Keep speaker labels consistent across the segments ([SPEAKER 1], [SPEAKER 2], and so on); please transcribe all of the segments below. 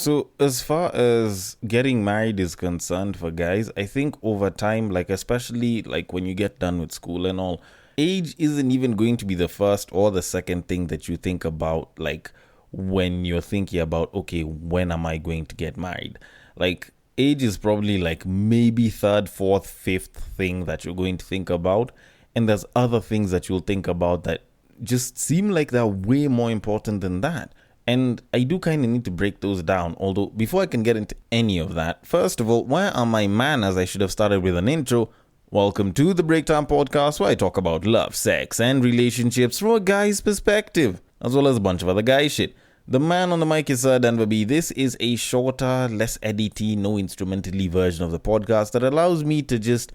[SPEAKER 1] So, as far as getting married is concerned for guys, I think over time, like especially like when you get done with school and all, age isn't even going to be the first or the second thing that you think about, like when you're thinking about, okay, when am I going to get married? Like, age is probably like maybe third, fourth, fifth thing that you're going to think about. And there's other things that you'll think about that just seem like they're way more important than that. And I do kind of need to break those down. Although, before I can get into any of that, first of all, where are my manners? I should have started with an intro. Welcome to the Breakdown Podcast, where I talk about love, sex, and relationships from a guy's perspective, as well as a bunch of other guy shit. The man on the mic is Sir Denver B. This is a shorter, less edity, no instrumentally version of the podcast that allows me to just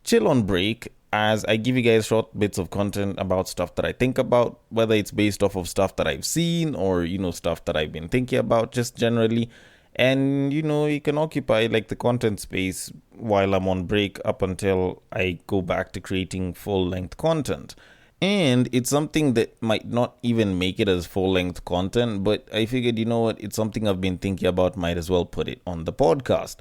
[SPEAKER 1] chill on break as I give you guys short bits of content about stuff that I think about, whether it's based off of stuff that I've seen or, stuff that I've been thinking about just generally. And, you can occupy like the content space while I'm on break up until I go back to creating full length content. And it's something that might not even make it as full length content, but I figured, you know what, it's something I've been thinking about, might as well put it on the podcast.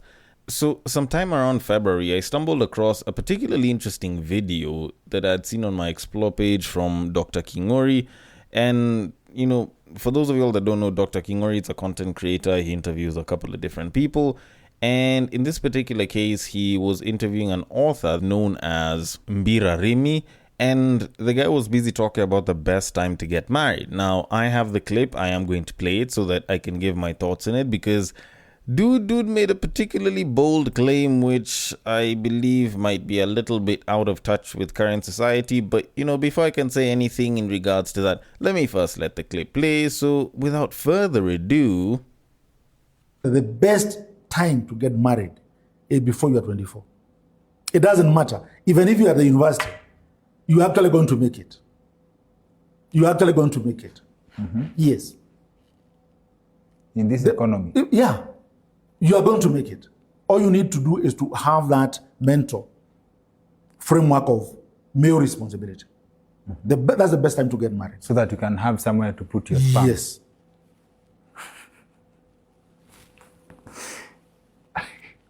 [SPEAKER 1] So, sometime around February, I stumbled across a particularly interesting video that I'd seen on my Explore page from Dr. Kingori. And, for those of you all that don't know Dr. Kingori, it's a content creator. He interviews a couple of different people. And in this particular case, he was interviewing an author known as Mbira Rimi. And the guy was busy talking about the best time to get married. Now, I have the clip. I am going to play it so that I can give my thoughts in it because Dude made a particularly bold claim which I believe might be a little bit out of touch with current society. But, before I can say anything in regards to that, let me first let the clip play. So, without further ado...
[SPEAKER 2] The best time to get married is before you are 24. It doesn't matter. Even if you are at the university, you're actually going to make it. You're actually going to make it.
[SPEAKER 3] Mm-hmm.
[SPEAKER 2] Yes.
[SPEAKER 3] In this economy?
[SPEAKER 2] Yeah. You are going to make it. All you need to do is to have that mentor framework of male responsibility. Mm-hmm. That's the best time to get married.
[SPEAKER 3] So that you can have somewhere to put your sperm.
[SPEAKER 2] Yes.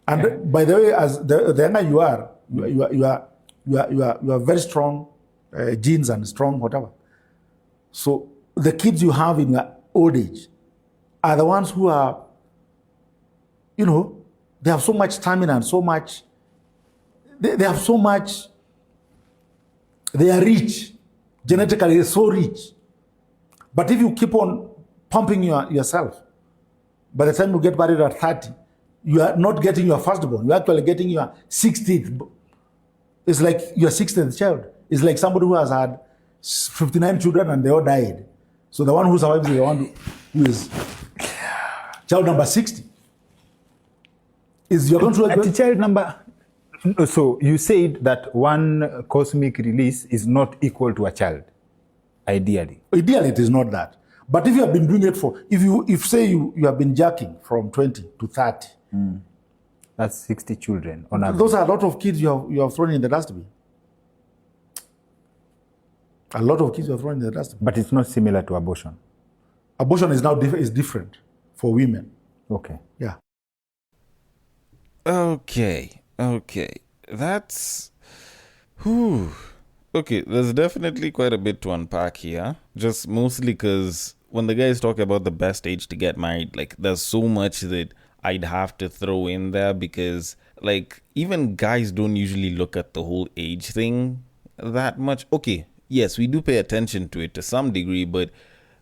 [SPEAKER 2] And by the way, as the younger you are, you are very strong genes and strong whatever. So the kids you have in your old age are the ones who are, they have so much stamina and so much, they have so much, they are rich, genetically they're so rich. But if you keep on pumping yourself, by the time you get married at 30, you are not getting your firstborn, you're actually getting your 60th. It's like your 60th child. It's like somebody who has had 59 children and they all died. So the one who survives is the one who is child number 60. Is you're going to
[SPEAKER 3] at child number. So you said that one cosmic release is not equal to a child, ideally.
[SPEAKER 2] Ideally, it is not that. But if you have been doing it if say you have been jerking from 20 to 30,
[SPEAKER 3] that's 60 children on average.
[SPEAKER 2] Those are a lot of kids you have thrown in the dustbin. A lot of kids you have thrown in the dustbin.
[SPEAKER 3] But it's not similar to abortion.
[SPEAKER 2] Abortion is now is different for women.
[SPEAKER 3] Okay.
[SPEAKER 2] Yeah.
[SPEAKER 1] Okay. That's... Whew. Okay, there's definitely quite a bit to unpack here. Just mostly because when the guys talk about the best age to get married, like, there's so much that I'd have to throw in there because, like, even guys don't usually look at the whole age thing that much. Okay, yes, we do pay attention to it to some degree, but,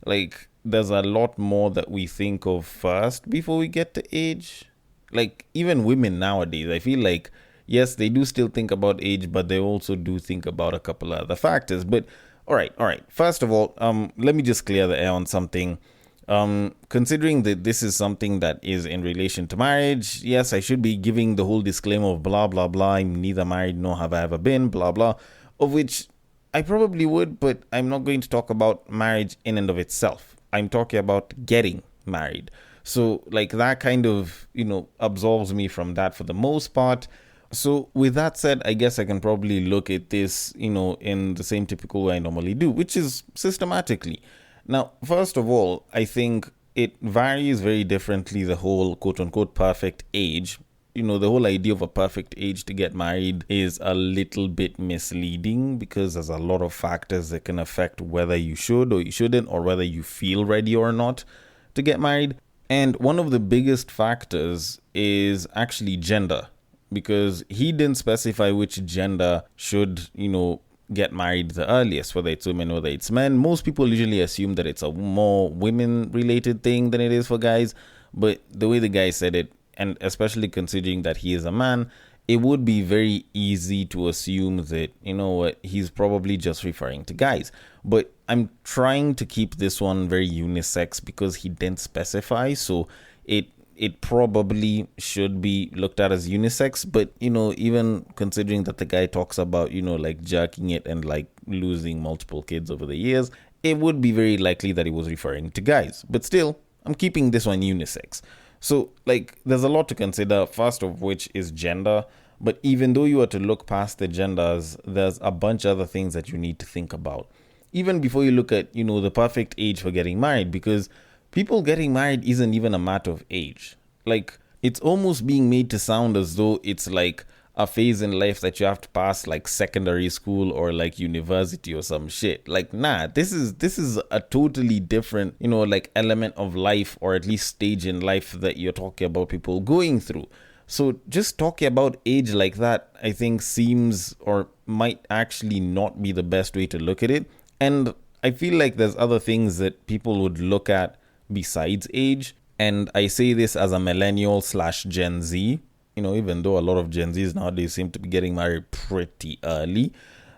[SPEAKER 1] like, there's a lot more that we think of first before we get to age. Like, even women nowadays, I feel like, yes, they do still think about age, but they also do think about a couple of other factors. But, all right. First of all, let me just clear the air on something. Considering that this is something that is in relation to marriage, yes, I should be giving the whole disclaimer of blah, blah, blah. I'm neither married nor have I ever been, blah, blah, of which I probably would, but I'm not going to talk about marriage in and of itself. I'm talking about getting married. So, like, that kind of, absolves me from that for the most part. So, with that said, I guess I can probably look at this, in the same typical way I normally do, which is systematically. Now, first of all, I think it varies very differently, the whole quote unquote perfect age. The whole idea of a perfect age to get married is a little bit misleading because there's a lot of factors that can affect whether you should or you shouldn't, or whether you feel ready or not to get married. And one of the biggest factors is actually gender, because he didn't specify which gender should, get married the earliest, whether it's women, whether it's men. Most people usually assume that it's a more women related thing than it is for guys. But the way the guy said it, and especially considering that he is a man, it would be very easy to assume that, he's probably just referring to guys. But I'm trying to keep this one very unisex because he didn't specify. So it probably should be looked at as unisex. But, even considering that the guy talks about, like jerking it and like losing multiple kids over the years, it would be very likely that he was referring to guys. But still, I'm keeping this one unisex. So, there's a lot to consider, first of which is gender. But even though you are to look past the genders, there's a bunch of other things that you need to think about. Even before you look at, the perfect age for getting married, because people getting married isn't even a matter of age. It's almost being made to sound as though it's like a phase in life that you have to pass, like secondary school or like university or some shit. Nah, this is a totally different, element of life, or at least stage in life that you're talking about people going through. So just talking about age like that, I think seems or might actually not be the best way to look at it. And I feel like there's other things that people would look at besides age. And I say this as a millennial / Gen Z, even though a lot of Gen Zs nowadays seem to be getting married pretty early.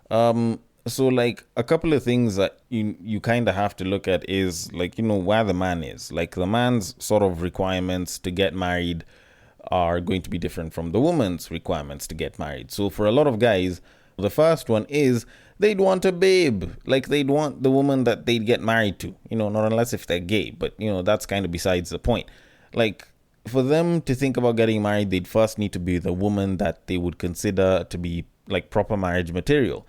[SPEAKER 1] So a couple of things that you kind of have to look at is where the man is. The man's sort of requirements to get married are going to be different from the woman's requirements to get married. So for a lot of guys, the first one is they'd want a babe. They'd want the woman that they'd get married to, not unless if they're gay, but that's kind of besides the point. For them to think about getting married, they'd first need to be the woman that they would consider to be proper marriage material.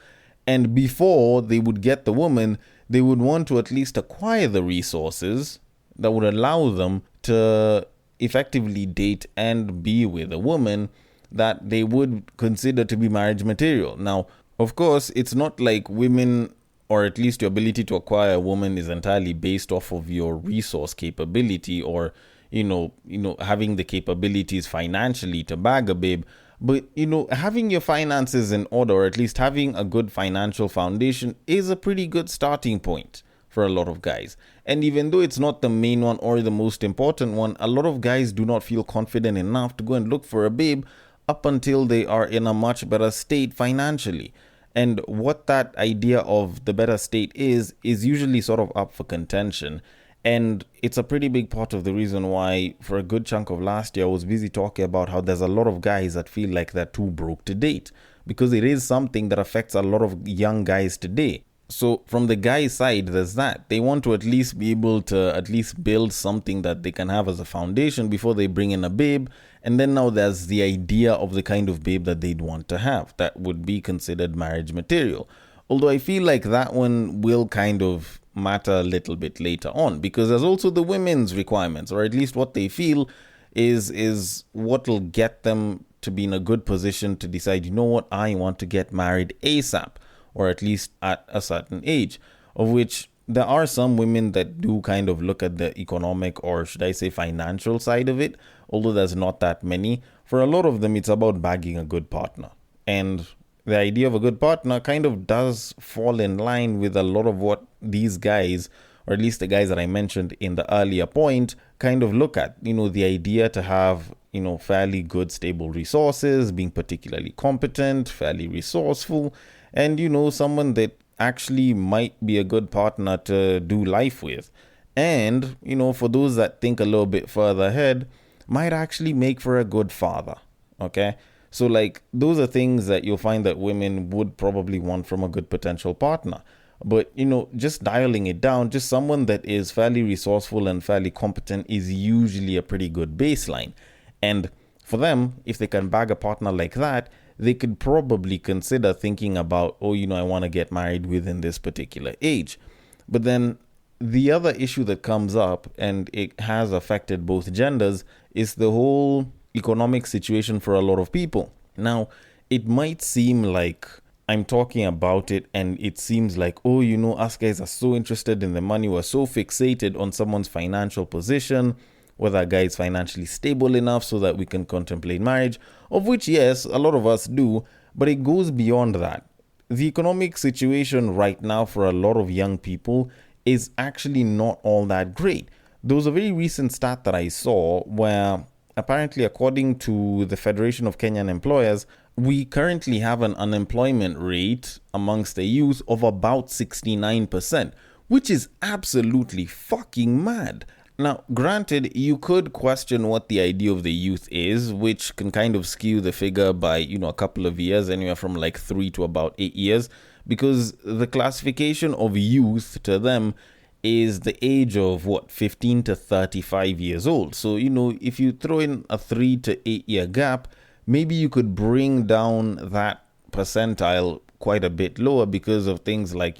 [SPEAKER 1] And before they would get the woman, they would want to at least acquire the resources that would allow them to effectively date and be with a woman that they would consider to be marriage material. Now, of course, it's not like women, or at least your ability to acquire a woman, is entirely based off of your resource capability, or having the capabilities financially to bag a babe. But, having your finances in order, or at least having a good financial foundation, is a pretty good starting point for a lot of guys. And even though it's not the main one or the most important one, a lot of guys do not feel confident enough to go and look for a babe up until they are in a much better state financially. And what that idea of the better state is usually sort of up for contention. And it's a pretty big part of the reason why, for a good chunk of last year, I was busy talking about how there's a lot of guys that feel like they're too broke to date, because it is something that affects a lot of young guys today. So from the guy's side, there's that. They want to at least be able to at least build something that they can have as a foundation before they bring in a babe. And then now there's the idea of the kind of babe that they'd want to have that would be considered marriage material. Although I feel like that one will kind of matter a little bit later on, because there's also the women's requirements, or at least what they feel is what will get them to be in a good position to decide, I want to get married ASAP, or at least at a certain age, of which there are some women that do kind of look at the economic, or should I say financial side of it, although there's not that many. For a lot of them, it's about bagging a good partner. And the idea of a good partner kind of does fall in line with a lot of what these guys, or at least the guys that I mentioned in the earlier point, kind of look at. The idea to have, fairly good, stable resources, being particularly competent, fairly resourceful, and, someone that actually might be a good partner to do life with. And, for those that think a little bit further ahead, might actually make for a good father. Okay? So those are things that you'll find that women would probably want from a good potential partner. But, just dialing it down, just someone that is fairly resourceful and fairly competent is usually a pretty good baseline. And for them, if they can bag a partner like that, they could probably consider thinking about, I want to get married within this particular age. But then the other issue that comes up, and it has affected both genders, is the whole economic situation for a lot of people. Now, it might seem like I'm talking about it and it seems like, oh, us guys are so interested in the money, we're so fixated on someone's financial position, whether a guy is financially stable enough so that we can contemplate marriage, of which, yes, a lot of us do, but it goes beyond that. The economic situation right now for a lot of young people is actually not all that great. There was a very recent stat that I saw where apparently, according to the Federation of Kenyan Employers, we currently have an unemployment rate amongst the youth of about 69%, which is absolutely fucking mad. Now, granted, you could question what the idea of the youth is, which can kind of skew the figure by, a couple of years, anywhere from like 3 to about 8 years, because the classification of youth to them is the age of 15 to 35 years old. So, if you throw in a 3 to 8 year gap, maybe you could bring down that percentile quite a bit lower because of things like,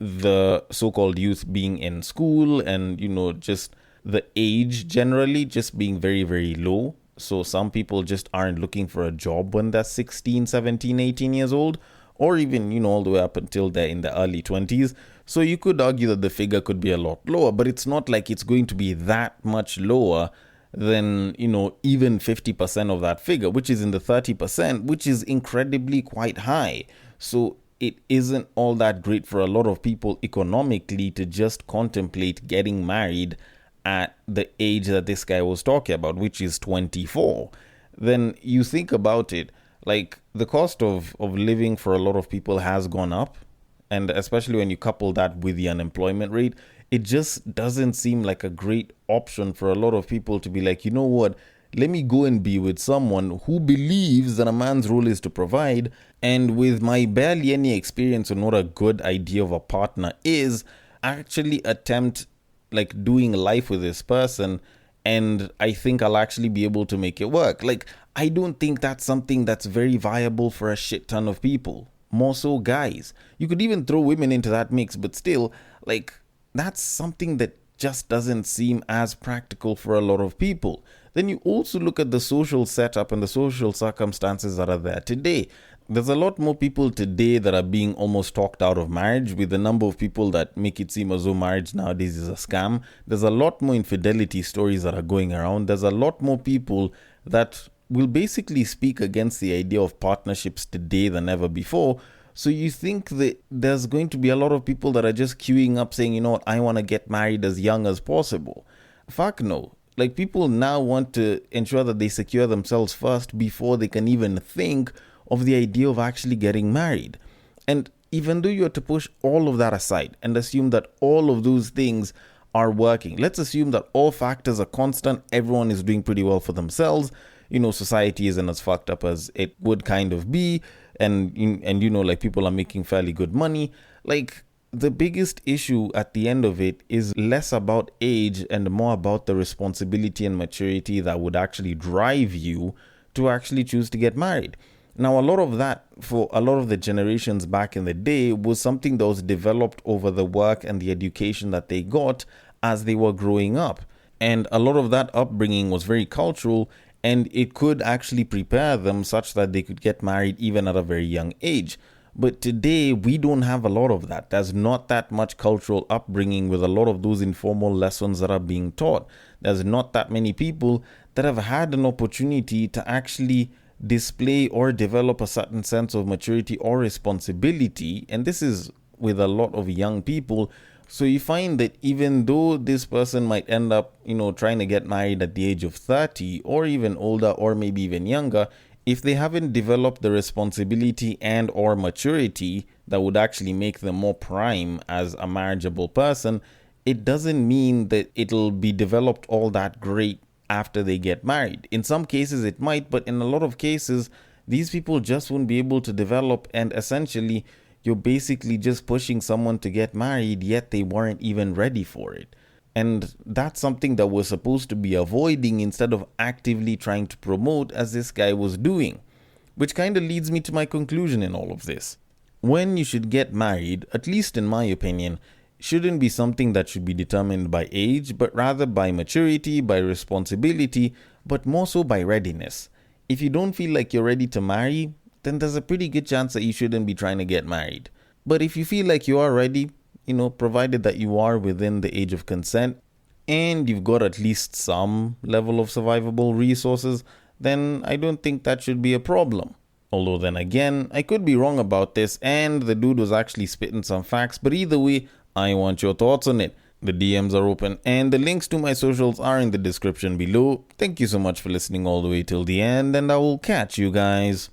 [SPEAKER 1] the so-called youth being in school and, just the age generally just being very, very low. So some people just aren't looking for a job when they're 16, 17, 18 years old, or even, all the way up until they're in the early 20s. So you could argue that the figure could be a lot lower, but it's not like it's going to be that much lower than, even 50% of that figure, which is in the 30%, which is incredibly quite high. So it isn't all that great for a lot of people economically to just contemplate getting married at the age that this guy was talking about, which is 24. Then you think about it, like the cost of living for a lot of people has gone up. And especially when you couple that with the unemployment rate, it just doesn't seem like a great option for a lot of people to be like, you know what, let me go and be with someone who believes that a man's role is to provide. And with my barely any experience on what a good idea of a partner is, actually attempt like doing life with this person. And I think I'll actually be able to make it work. Like, I don't think that's something that's very viable for a shit ton of people. More so guys. You could even throw women into that mix, but still, like, that's something that just doesn't seem as practical for a lot of people. Then you also look at the social setup and the social circumstances that are there today. There's a lot more people today that are being almost talked out of marriage, with the number of people that make it seem as though marriage nowadays is a scam. There's a lot more infidelity stories that are going around. There's a lot more people that will basically speak against the idea of partnerships today than ever before. So you think that there's going to be a lot of people that are just queuing up saying, you know what, I want to get married as young as possible. Fuck no. Like, people now want to ensure that they secure themselves first before they can even think of the idea of actually getting married. And even though you are to push all of that aside and assume that all of those things are working, let's assume that all factors are constant, everyone is doing pretty well for themselves, society isn't as fucked up as it would kind of be, and like, people are making fairly good money. Like, the biggest issue at the end of it is less about age and more about the responsibility and maturity that would actually drive you to actually choose to get married. Now, a lot of that, for a lot of the generations back in the day, was something that was developed over the work and the education that they got as they were growing up. And a lot of that upbringing was very cultural, and it could actually prepare them such that they could get married even at a very young age. But today, we don't have a lot of that. There's not that much cultural upbringing with a lot of those informal lessons that are being taught. There's not that many people that have had an opportunity to actually display or develop a certain sense of maturity or responsibility. And this is with a lot of young people. So you find that even though this person might end up, trying to get married at the age of 30 or even older or maybe even younger, if they haven't developed the responsibility and or maturity that would actually make them more prime as a marriageable person, it doesn't mean that it'll be developed all that great after they get married. In some cases it might, but in a lot of cases, these people just won't be able to develop, and essentially you're basically just pushing someone to get married, yet they weren't even ready for it. And that's something that we're supposed to be avoiding instead of actively trying to promote, as this guy was doing. Which kind of leads me to my conclusion in all of this. When you should get married, at least in my opinion, shouldn't be something that should be determined by age, but rather by maturity, by responsibility, but more so by readiness. If you don't feel like you're ready to marry, then there's a pretty good chance that you shouldn't be trying to get married. But if you feel like you are ready, provided that you are within the age of consent and you've got at least some level of survivable resources, then I don't think that should be a problem. Although then again, I could be wrong about this and the dude was actually spitting some facts, but either way, I want your thoughts on it. The DMs are open and the links to my socials are in the description below. Thank you so much for listening all the way till the end, and I will catch you guys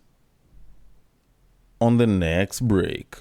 [SPEAKER 1] on the next break.